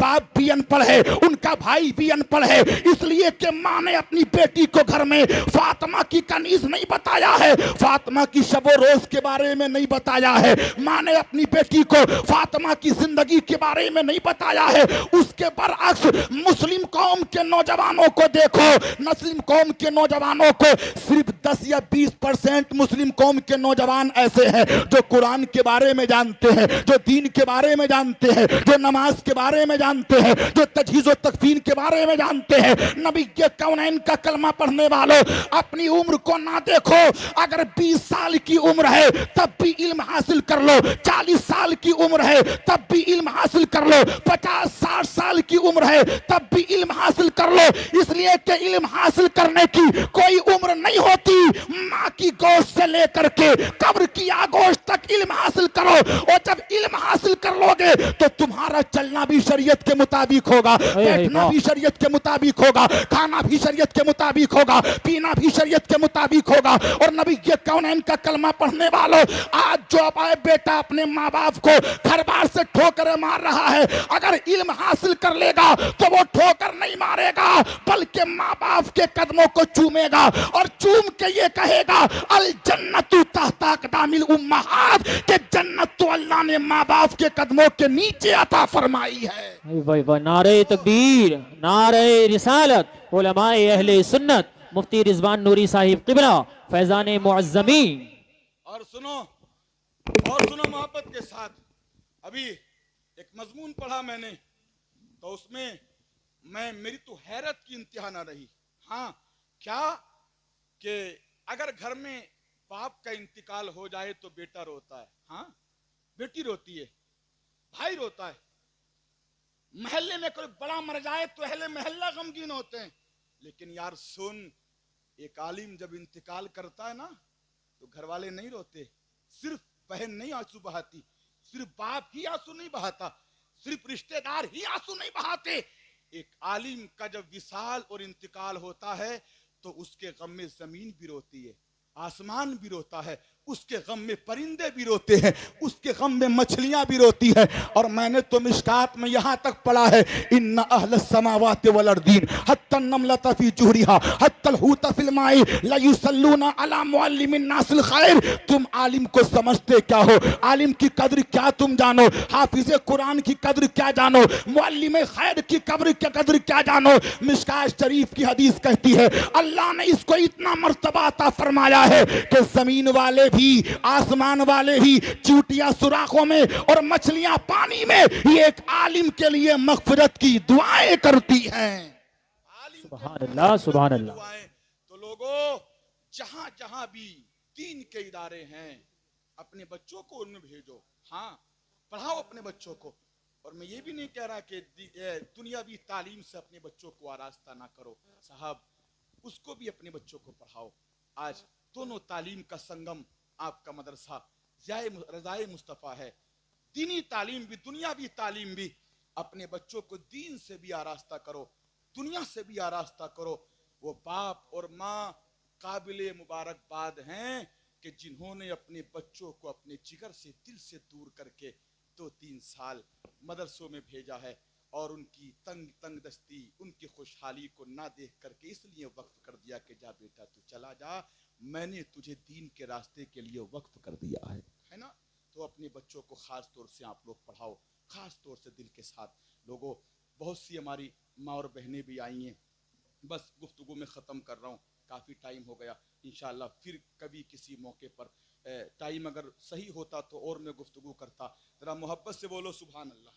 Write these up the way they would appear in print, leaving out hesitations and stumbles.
बाप भी अनपढ़ है, उनका भाई भी अनपढ़ है, इसलिए कि माँ ने अपनी बेटी को घर में फातिमा की कनीज नहीं बताया है, फातिमा की शबो रोज के बारे में नहीं बताया है, माँ ने अपनी बेटी को फातिमा की जिंदगी के बारे में नहीं बताया है। उसके बरअक्स मुस्लिम कौम के नौजवानों को देखो, मुस्लिम कौम के नौजवानों को सिर्फ 10 या 20% मुस्लिम कौम के नौजवान ऐसे हैं जो कुरान के बारे में जानते हैं, जो दीन के बारे में जानते हैं, जो नमाज के बारे में जानते हैं, जो तजहीज़ व तकफीन के बारे में जानते हैं। नबी के कौनैन का कलमा पढ़ने वालों, अपनी उम्र को ना देखो, अगर 20 साल की उम्र है तब भी इल्म हासिल कर लो, 40 साल की उम्र है तब भी इल्म हासिल कर लो, 50-60 साल की उम्र है तब भी इल्म हासिल कर लो, इसलिए कि इल्म हासिल करने की कोई उम्र नहीं होती। माँ की गोश्त से लेकर के कब्र की आगोश तक इल्म हासिल करो, और जब इल्म हासिल कर लोगे तो तुम्हारा चलना भी शरीयत के मुताबिक होगा, बैठना भी शरीयत के मुताबिक होगा, खाना भी शरीयत के मुताबिक होगा, पीना भी शरीयत के मुताबिक होगा। और नबी के कौनैन का कलमा पढ़ने वालों, आज जो आए बेटा अपने माँ बाप को घर बार से ठोकर मार रहा है, अगर इल्म हासिल कर लेगा तो वो ठोकर नहीं मारेगा, बल्कि माँ बाप के कदमों को चूमेगा और चूम के ये कहेगा अल जन्नतु तहता अक़दामिल उम्महात, के जन्नत तो अल्लाह ने माँ बाप के कदमों के नीचे अता फरमाई है। भाई भाई नारे तकबीर, नारे रिसालत, उलमाए अहले सुन्नत, मुफ्ती रिजवान नूरी साहिब क़िबला फैजान मुअज़्ज़मी। और सुनो मोहब्बत के साथ, अभी एक मजमून पढ़ा मैंने, तो उसमें मेरी तो हैरत की इंतहा ना रही। हाँ, क्या कि अगर घर में बाप का इंतकाल हो जाए तो बेटा रोता है, हाँ बेटी रोती है, भाई रोता है, महल्ले में कोई बड़ा मर जाए तो अहले महल्ला गमगीन होते हैं। लेकिन यार सुन, एक आलिम जब इंतकाल करता है ना तो घर वाले नहीं रोते, सिर्फ बहन नहीं आंसू बहाती, सिर्फ बाप ही आंसू नहीं बहाता, सिर्फ रिश्तेदार ही आंसू नहीं बहाते। एक आलिम का जब विसाल और इंतकाल होता है तो उसके गम में जमीन भी रोती है, आसमान भी रोता है, उसके गम में परिंदे भी रोते हैं, उसके गम में मछलियां भी रोती हैं। और मैंने तो मिशकात में यहां तक पढ़ा है, इन्ना अहलस समावाति वल अर्दीन हत्ता नमलता फी जुहरिहा हत्तल हूता फिल माई ला युसल्लूना अला मुअल्लिमिन नासिल खैर। तुम आलिम को समझते क्या हो? आलिम की कद्र क्या तुम जानो? हाफिज़े कुरान की कद्र क्या जानो? मुअल्लिम खैर की कद्र क्या जानो? मिशकात शरीफ की हदीस कहती है अल्लाह ने इसको इतना मर्तबा अता फरमाया है कि जमीन वाले भी, आसमान वाले भी, चूटियां सुराखों में और मछलियां पानी में ये एक आलिम के लिए मगफिरत की दुआएं करती हैं। सुभान अल्लाह, सुभान अल्लाह। तो लोगों, जहां जहां भी दीन के इदारे हैं, अपने बच्चों को उनमें भेजो, हाँ पढ़ाओ अपने बच्चों को। और मैं ये भी नहीं कह रहा कि दुनियावी तालीम से अपने बच्चों को आरास्ता ना करो, साहब उसको भी अपने बच्चों को पढ़ाओ। आज दोनों तालीम का संगम आपका मदरसा रज़ाए मुस्तफ़ा है। दीनी तालीम भी, दुनियावी तालीम भी। अपने बच्चों को दीन से भी आरास्ता करो, दुनिया से भी आरास्ता करो। वो बाप और माँ काबिले मुबारकबाद हैं कि जिन्होंने अपने बच्चों को अपने जिगर से, दिल से दूर करके 2-3 साल मदरसों में भेजा है, और उनकी तंग दस्ती, उनकी खुशहाली को ना देख करके इसलिए वक्फ कर दिया कि जा बेटा तू चला जा, मैंने तुझे दीन के रास्ते के लिए वक्फ कर दिया है ना। तो अपने बच्चों को ख़ास तौर से आप लोग पढ़ाओ, ख़ास तौर से दिल के साथ। लोगों, बहुत सी हमारी माँ और बहनें भी आई हैं, बस गुफ्तगू में ख़त्म कर रहा हूँ, काफ़ी टाइम हो गया। इंशाअल्लाह फिर कभी किसी मौके पर टाइम अगर सही होता तो और मैं गुफ्तगू करता। ज़रा मोहब्बत से बोलो सुभान अल्लाह,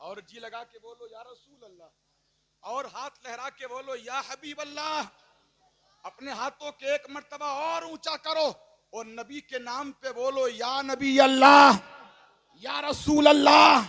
और जी लगा के बोलो या रसूल अल्लाह, और हाथ लहरा के बोलो या हबीब अल्लाह। अपने हाथों के एक मर्तबा और ऊंचा करो और नबी के नाम पे बोलो या नबी अल्लाह, या रसूल अल्लाह।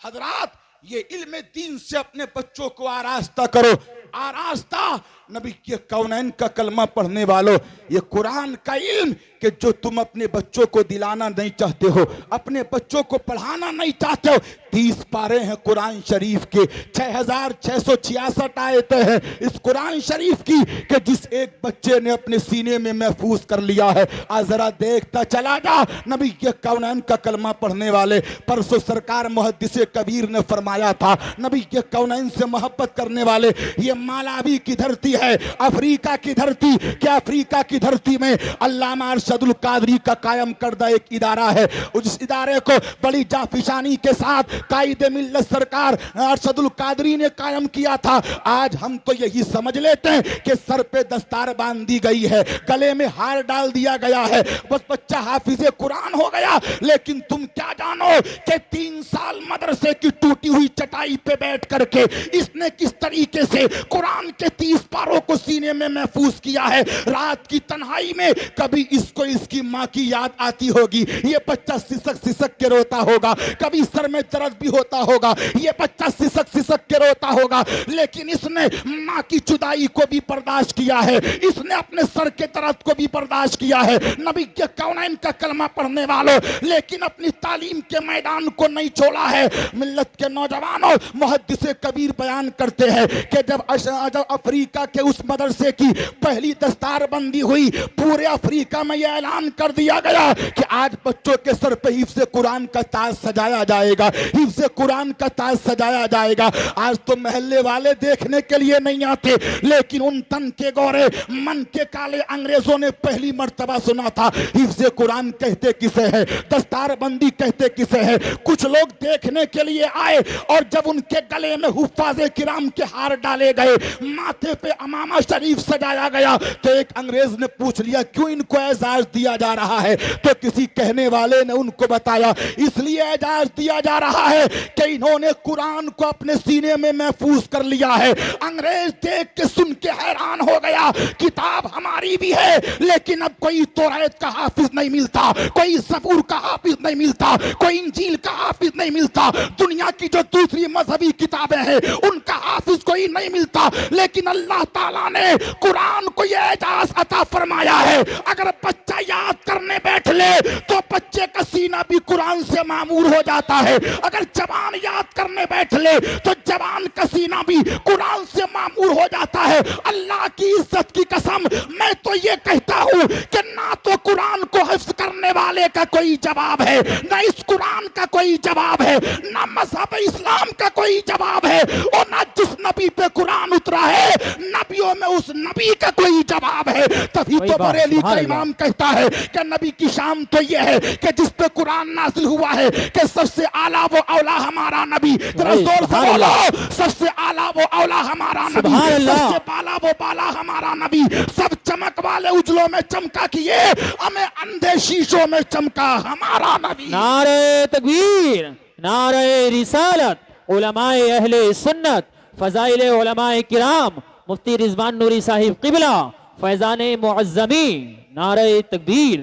हजरात, ये इल्म दीन से अपने बच्चों को आरास्ता करो, आरास्ता। नबी के कौनैन का कलमा पढ़ने वालों, ये कुरान का इल्म कि जो तुम अपने बच्चों को दिलाना नहीं चाहते हो, अपने बच्चों को पढ़ाना नहीं चाहते हो। 30 पारे हैं कुरान शरीफ के, 6666 आयतें हैं इस कुरान शरीफ की कि जिस एक बच्चे ने अपने सीने में महफूज कर लिया है। आज जरा देखता चला जा, नबी के कौनैन का कलमा पढ़ने वाले, परसों सरकार मुहद्दिस कबीर ने फरमाया था, नबी के कौनैन से मोहब्बत करने वाले, ये मालावी की धरती है, अफ्रीका की धरती। क्या अफ्रीका की धरती में अल्लामा अरशदुल कादरी का कायम करदा एक इदारा है, उस इदारे को बड़ी जाफिशानी के साथ कायदे मिल्लत सरकार अरशदुल कादरी ने कायम किया था। आज हम तो यही समझ लेते हैं कि सर पे दस्तार बांध दी गई है, गले में हार डाल दिया गया है, बस बच्चा हाफिज़े कुरान हो गया। लेकिन तुम क्या जानो कि 3 साल मदरसे की टूटी हुई चटाई पे बैठ करके इसने किस तरीके से कुरान के 30 पारों को सीने में महफूज किया है। रात की तन्हाई में कभी इसको इसकी माँ की याद आती होगी, ये बच्चा सिसक सिसक के रोता होगा, कभी सर में दर्द भी होता होगा, ये बच्चा सिसक सिसक के रोता होगा। लेकिन इसने माँ की जुदाई को भी बर्दाश्त किया है, इसने अपने सर के दर्द को भी बर्दाश्त किया है। नबी के कौनैन का कलमा पढ़ने वालों, लेकिन अपनी तालीम के मैदान को नहीं छोड़ा है। मिल्लत के नौजवानों, मुहद्दिस कबीर बयान करते हैं कि जब अफ्रीका के उस मदरसे की पहली दस्तारबंदी हुई, पूरे अफ्रीका में यह ऐलान कर दिया गया कि आज बच्चों के सर पे हिफ्ज़ कुरान का ताज सजाया जाएगा, हिफ्ज़ कुरान का ताज सजाया जाएगा। आज तो महल्ले वाले देखने के लिए नहीं आते, लेकिन उन तन के गोरे मन के काले अंग्रेजों ने पहली मर्तबा सुना था हिफ्ज़ कुरान कहते किसे है, दस्तारबंदी कहते किसे है। कुछ लोग देखने के लिए आए और जब उनके गले में हुफ़ाज़े किराम के हार डाले गए, माथे पे अमामा शरीफ सजाया गया, तो एक अंग्रेज ने पूछ लिया क्यों इनको एजाज दिया जा रहा है। तो किसी कहने वाले ने उनको बताया इसलिए एजाज दिया जा रहा है कि इन्होंने कुरान को अपने सीने में महफूज कर लिया है। अंग्रेज देख के सुन के हैरान हो गया, किताब हमारी भी है लेकिन अब कोई तौरात का हाफिज नहीं मिलता, कोई ज़बूर का हाफिज नहीं मिलता, कोई इंजील का हाफिज नहीं मिलता, दुनिया की जो दूसरी मजहबी किताबें हैं उनका हाफिज कोई नहीं मिलता। लेकिन अल्लाह ताला ने कुरान को यह एजाज अता फरमाया है, अगर बच्चा याद करने बैठ ले तो बच्चे का सीना भी कुरान से मामूर हो जाता है। अगर जवान याद करने बैठ ले तो जवान का सीना भी कुरान से मामूर हो जाता है। अल्लाह की इज्जत की कसम, मैं तो ये कहता हूँ कि ना तो कुरान को हिफ्ज़ करने वाले का कोई जवाब है, ना इस कुरान का कोई जवाब है, ना मज़हब इस्लाम का कोई जवाब है, और ना जिस नबी पे कुरान उतरा है नबियों में उस नबी का कोई जवाब है। तभी तो बरेली का इमाम कहता है कि नबी की शान तो यह है कि जिस पे कुरान नाज़िल हुआ है कि सबसे आला वो औला हमारा नबी, जरा जोर से बोलो, सबसे आला वो औला हमारा नबी, सबसे बाला वो बाला हमारा नबी, सब चमक वाले उजलों में चमका किए, हमें अंधे शीशों में चमका हमारा नबी। नारे तकबीर, नारे रिसालत, उलमाए अहले सुन्नत, फजाइले उलमाए किराम, मुफ्ती रिजवान नूरी साहिब क़िबला, फैज़ाने मुअज़्ज़मी, नारे तकबीर।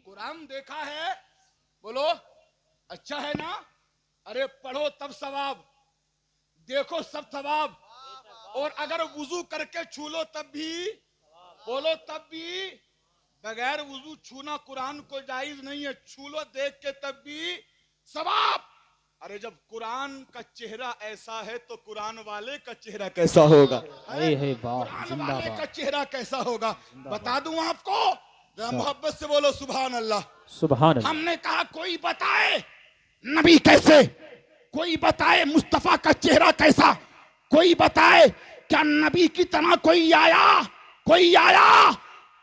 कुरान देखा है, बोलो अच्छा है ना? अरे पढ़ो तब सवाब, देखो सब सवाब, और अगर वुजू करके छू लो तब भी, बोलो तब भी। बगैर वुजू छूना कुरान को जायज नहीं है, छू लो देख के तब भी सवाब। अरे जब कुरान का चेहरा ऐसा है तो कुरान वाले का चेहरा कैसा होगा? कुरान वाले का चेहरा कैसा होगा बता दूं आपको, मोहब्बत से बोलो सुभान अल्लाह। सुभान अल्लाह। हमने कहा कोई बताए नबी कैसे, कोई बताए मुस्तफा का चेहरा कैसा, कोई बताए क्या नबी की तरह कोई आया, कोई आया?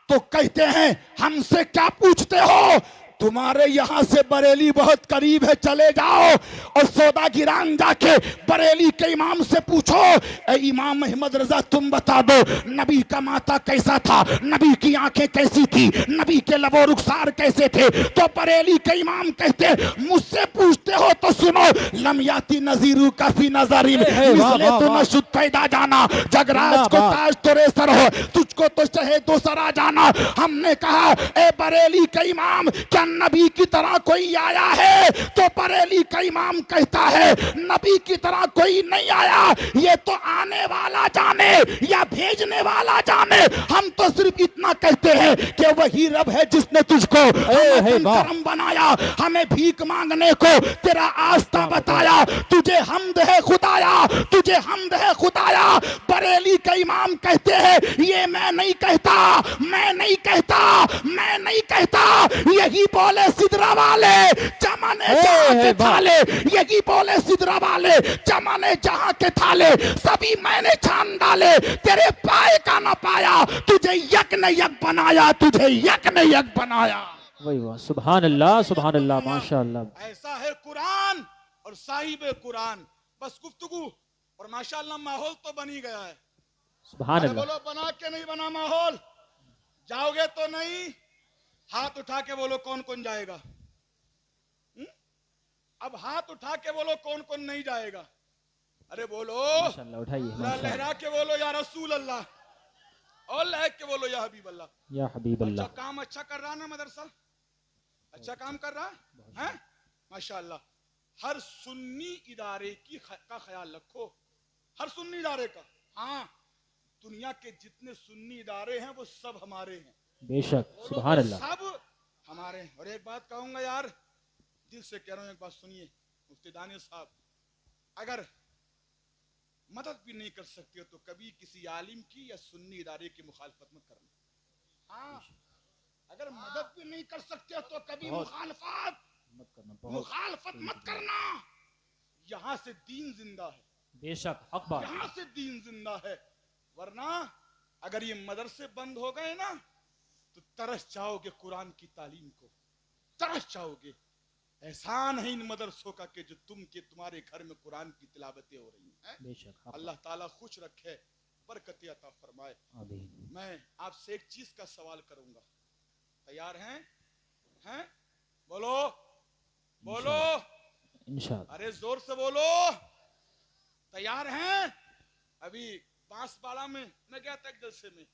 तो कहते हैं हमसे क्या पूछते हो, तुम्हारे यहां से बरेली बहुत करीब है, चले जाओ और सौदा गिरान जाके बरेली के इमाम से पूछो, ए इमाम अहमद रजा तुम बता दो नबी का माथा कैसा था, नबी की आंखें कैसी थी, नबी के लबो रुखसार कैसे थे? तो बरेली के इमाम कहते मुझसे पूछते हो तो सुनो, लमयाती नजीरू काफी नजरी मिसले तो नशुद पैदा जाना, जगराज को ताज तोरे सर हो, तुझको तो चाहे दो सरा जाना। हमने कहा ए बरेली के इमाम क्या नबी की तरह कोई आया है? तो बरेली का इमाम कहता है नबी की तरह कोई नहीं आया, ये तो आने वाला जाने या भेजने वाला जाने। हम तो सिर्फ इतना कहते हैं कि वही रब है जिसने तुझको हमें करम बनाया, हमें भीख मांगने को तेरा आस्था बताया। तुझे हम्द है खुदाया, तुझे हम्द है खुदाया। बरेली का इमाम कहते हैं ये मैं नहीं कहता, मैं नहीं कहता, मैं नहीं कहता। यही बोले सिदरा वाले चमने जहां के थाले, यही बोले सिदरा वाले चमने जहां के थाले, सभी मैंने छान डाले, तेरे पाए का ना पाया। तुझे यक ने यक बनाया, तुझे यक ने यक बनाया। वही वाह, सुभान अल्लाह, माशाअल्लाह। ऐसा है कुरान और साहिब कुरान। बस गुफ्तगू और माशाअल्लाह माहौल तो बनी गया है। सुभान अरे अल्लाह। बोलो बना के नहीं बना माहौल? जाओगे तो नहीं? हाथ उठा के बोलो कौन कौन जाएगा? अब हाथ उठा के बोलो कौन कौन नहीं जाएगा? अरे बोलो, माशाअल्लाह, उठाइए माशाअल्लाह। लहरा के बोलो या रसूल अल्लाह, और लहक के बोलो या हबीब अल्लाह। या हबीब अल्लाह। काम अच्छा कर रहा ना मदरसा? अच्छा काम कर रहा है माशाअल्लाह। हर सुन्नी इदारे का ख्याल रखो, हर सुन्नी इदारे का। हाँ, दुनिया के जितने सुन्नी इदारे हैं वो सब हमारे हैं, बेशक, सुभान अल्लाह। सब हमारे हैं। और एक बात कहूंगा यार, दिल से कह रहा हूं, एक बात सुनिए मुफ्ती दानिश साहब, अगर मदद भी नहीं कर सकते हो तो कभी किसी आलिम की या सुन्नी इदारे की मुखालफत मत करना। हाँ, अगर मदद भी नहीं कर सकते हो तो कभी मुखालफत मत करना। यहां से दीन जिंदा है, बेशक, हक बात। यहां से दीन जिंदा है। वरना अगर ये मदरसे बंद हो गए ना तो तरस जाओगे कुरान की तालीम को, तरस जाओगे। एहसान है इन मदरसों का कि जो तुम्हारे घर में कुरान की तिलावतें हो रही हैं। बेशक, अल्लाह ताला खुश रखे, बरकत अता फरमाए। आमीन। मैं आपसे एक चीज का सवाल करूंगा, तैयार हैं? हैं? बोलो बोलो, इंशाअल्लाह। अरे जोर से बोलो, तैयार हैं? अभी बांसवाड़ा में मैं गया था एक जलसे में,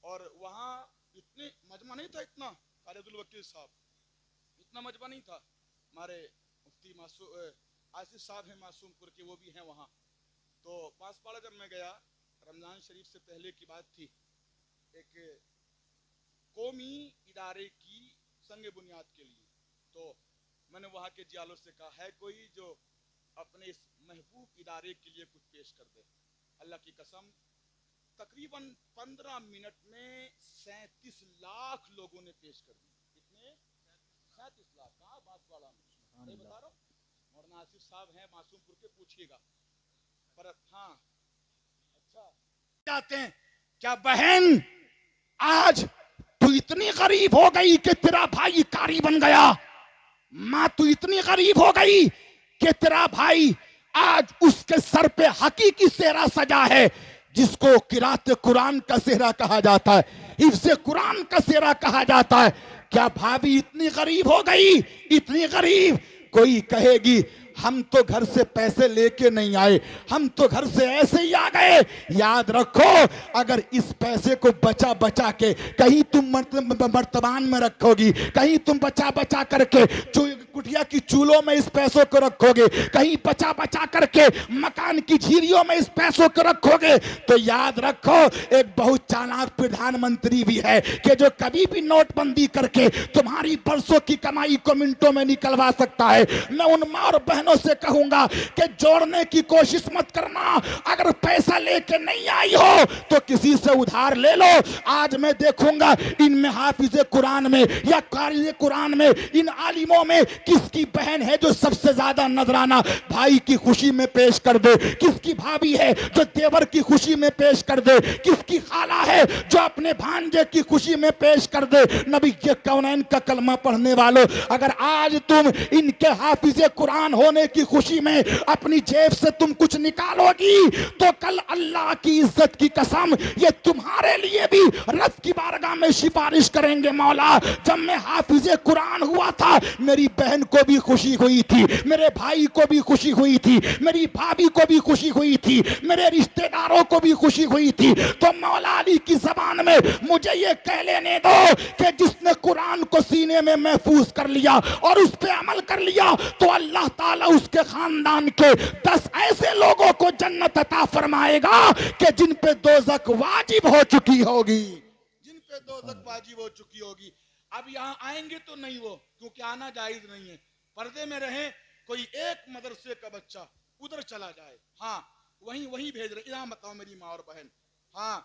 और वहां इतने मजमा नहीं था, इतना कारिदुल वकील साहब, इतना मजमा नहीं था। हमारे मुफ्ती आसिफ साहब हैं मासूमपुर के, वो भी हैं वहाँ। तो बांसवाड़ा जब मैं गया, रमजान शरीफ से पहले की बात थी, एक कौमी इदारे की संग बुनियाद के लिए, तो मैंने वहाँ के जियालों से कहा है कोई जो अपने इस महबूब इदारे के लिए कुछ पेश कर दे। अल्लाह की कसम, तकरीबन 15 मिनट में 37 लाख लोगों ने पेश कर दी। कितने? 37 लाख। कहाँ? बांसवाड़ा में। नहीं बता रहा हूँ, मौलाना आसिफ साहब हैं मासूमपुर के, पूछिएगा। पर हाँ, अच्छा जाते हैं क्या बहन, आज तू इतनी गरीब हो गई कि तेरा भाई कारी बन गया। माँ, तू इतनी गरीब हो गई कि तेरा भाई आज उसके सर पे हकीकी सेहरा सजा है, जिसको किरात कुरान का सेहरा कहा जाता है, हिफ्ज़े कुरान का सेहरा कहा जाता है। क्या भाभी इतनी गरीब हो गई, इतनी गरीब? कोई कहेगी हम तो घर से पैसे लेके नहीं आए, हम तो घर से ऐसे ही आ गए। याद रखो, अगर इस पैसे को बचा बचा के कहीं तुम मर्तबान में रखोगी, कहीं तुम बचा बचा करके कुटिया की चूल्हों में इस पैसों को रखोगे, कहीं बचा बचा करके मकान की झीरियों में इस पैसों को रखोगे, तो याद रखो एक बहुत चालाक प्रधानमंत्री भी है कि जो कभी भी नोटबंदी करके तुम्हारी बरसों की कमाई को मिनटों में निकलवा सकता है। मैं उन माँ और बहनों से कहूंगा कि जोड़ने की कोशिश मत करना। अगर पैसा लेके नहीं आई हो तो किसी से उधार ले लो। आज मैं देखूंगा इनमें हाफिज़े कुरान में या कारी कुरान में, इन आलिमों में किसकी बहन है जो सबसे ज्यादा नजराना भाई की खुशी में पेश कर दे, किसकी भाभी है जो देवर की खुशी में पेश कर दे, किसकी खाला है जो अपने भांजे की खुशी में पेश कर दे। नबी के कौनैन का कलमा पढ़ने वालों, अगर आज तुम इनके हाफिज़े कुरान होने की खुशी में अपनी जेब से तुम कुछ निकालोगी तो कल अल्लाह की इज्जत की कसम ये तुम्हारे लिए भी रब की बारगाह में सिफारिश करेंगे। मौला, जब मैं हाफिज़े कुरान हुआ था मेरी बहन बहन को भी खुशी हुई थी, मेरे भाई को भी खुशी हुई थी, मेरी भाभी को भी खुशी हुई थी, मेरे रिश्तेदारों को भी खुशी हुई थी। तो मौला अली की जबान में मुझे ये कह लेने दो कि जिसने कुरान को सीने में महफूज कर लिया और उस पे अमल कर लिया तो अल्लाह ताला उसके खानदान के 10 ऐसे लोगों को जन्नत अता फरमाएगा कि जिन पे दोज़ख वाजिब हो चुकी होगी, जिन पे दोज़ख वाजिब हो चुकी होगी। अब यहाँ आएंगे तो नहीं वो, क्योंकि आना जायज नहीं है। पर्दे में रहे, कोई एक मदरसे का बच्चा उधर चला जाए, हाँ वहीं वहीं भेज रहे, यहाँ बताओ मेरी माँ और बहन, हाँ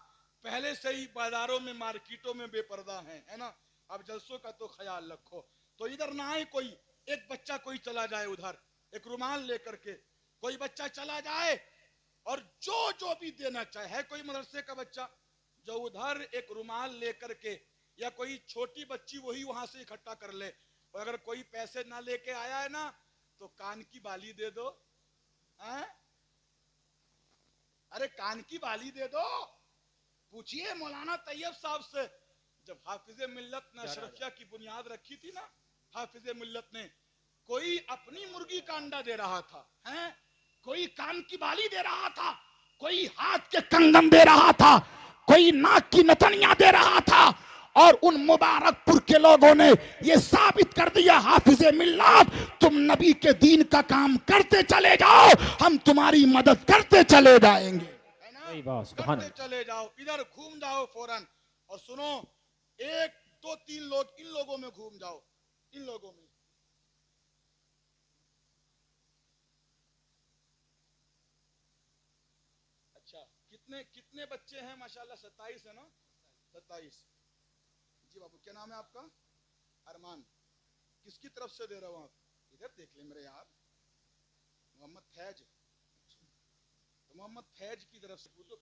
पहले से ही बाजारों में मार्केटों में बेपर्दा है ना। अब जलसों का तो ख्याल रखो, तो इधर ना आए कोई, एक बच्चा कोई चला जाए उधर एक रुमाल लेकर के, कोई बच्चा चला जाए और जो जो भी देना चाहे, है कोई मदरसे का बच्चा जो उधर एक रुमाल लेकर के, या कोई छोटी बच्ची वही वहां से इकट्ठा कर ले, और अगर कोई पैसे ना लेके आया है ना तो कान की बाली दे दो, हैं? अरे कान की बाली दे दो। पूछिए मौलाना तैयब साहब से, जब हाफिजे मिल्लत ने अशरफिया की बुनियाद रखी थी ना, हाफिजे मिल्लत ने, कोई अपनी मुर्गी का अंडा दे रहा था, हैं? कोई कान की बाली दे रहा था, कोई हाथ के कंगन दे रहा था, कोई नाक की नथनियां दे रहा था, और उन मुबारकपुर के लोगों ने ये साबित कर दिया, हाफिजे मिल्लत तुम नबी के दीन का काम करते चले जाओ, हम तुम्हारी मदद करते चले जाएंगे, है ना? करते चले जाओ, इधर घूम जाओ फौरन, और सुनो 1 2 3 लोग इन लोगों में घूम जाओ, इन लोगों में। अच्छा कितने कितने बच्चे हैं माशाल्लाह? 27 है ना? 27। जी बाबू क्या नाम है आपका? अरमान। किसकी तरफ से दे रहे हो आप? इधर देख ले मेरे यार, मोहम्मद फैज। तो मोहम्मद फैज की तरफ से पूछो।